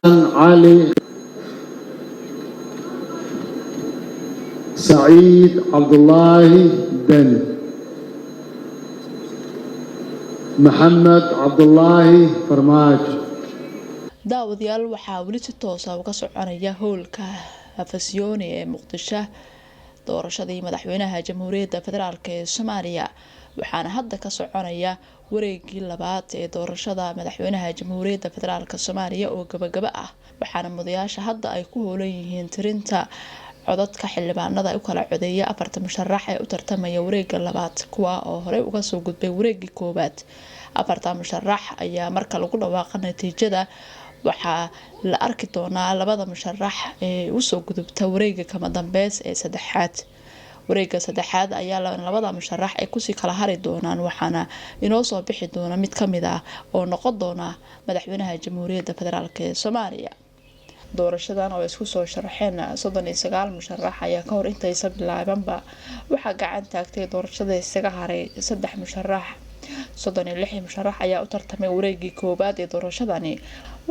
علي سعيد عبد الله بن محمد عبد الله فرماج. daawadayaal waxaa weli si toos ah uga soconaya howlka Afasyooni ee Muqdisho doorashadii madaxweynaha Jamhuuriyadda Federaalka ee Soomaaliya waxaana hadda ka soconaya wareegii labaad ee doorashada madaxweynaha Jamhuuriyadda Federaalka Soomaaliya oo gabagaba ah waxaana mudayaasha hadda ay ku hoolan yihiin tirinta codadka xildhibaanada ay u kala codeeyay 4 musharax ee u tartamaya wareegga labaad kuwa oo hore uga soo gudbay wareeggii koobaad 4 musharax ayaa marka lagu dhawaaqay natiijada waxaa la arki doonaa labada musharax ee u soo gudubta wareegga kama dambeys ee saddexaad wareegga saddexaad ayaa labada musharax ay ku sii kala hari doonaan waxaana inoo soo bixi doona mid kamid ah oo noqon doona madaxweynaha Jamhuuriyadda Federaalka ee Soomaaliya doorashadan oo isku soo sharaxeen 39 musharax ayaa ka hor intaysan bilaabanba waxaa gacan taagtay doorashada isaga haray 3 musharax 36 musharax ayaa u tartamay wareeggii koobaad ee doorashadani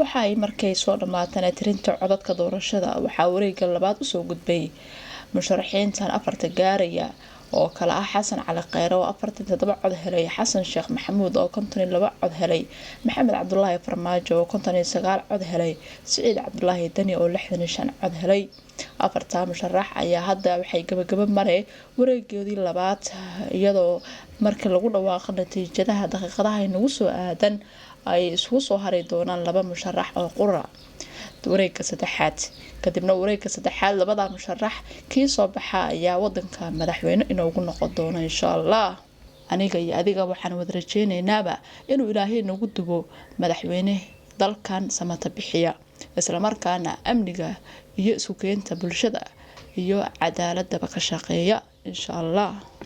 waxa ay markay soo dhamaatay tirinta codadka doorashada waxaa wareegga labaad u soo gudbay musharaxiintan 4 gaaraya oo kala ah Xasan Cali Kheyre oo 47 cod helay Xasan Sheekh Maxamuud oo 52 cod helay Maxamed Cabdullaahi Farmaajo oo 59 cod helay Saciid Cabdullaahi Dani oo 65 cod helay 4 musharax ayaa hadda waxay gabagaba maray wareegoodii labaad iyadoo markii lagu dhawaaqay natiijadaha daqiiqadaha inagu soo aadan ay isugu soo haray doonaan 2 musharax oo qura wareegga saddexaad kadibna wareegga saddexaad labada musharax kii soo baxa ayaa wadanka madaxweyne inoogu noqon doona insha Allah aniga iyo adiga waxaan wada rajeynaynaa inuu Ilaahay nagu dubo madaxweyne dalkan samata bixiya isla markaana amniga iyo isku keenta bulshada iyo cadaaladda ka shaqeeya insha Allah.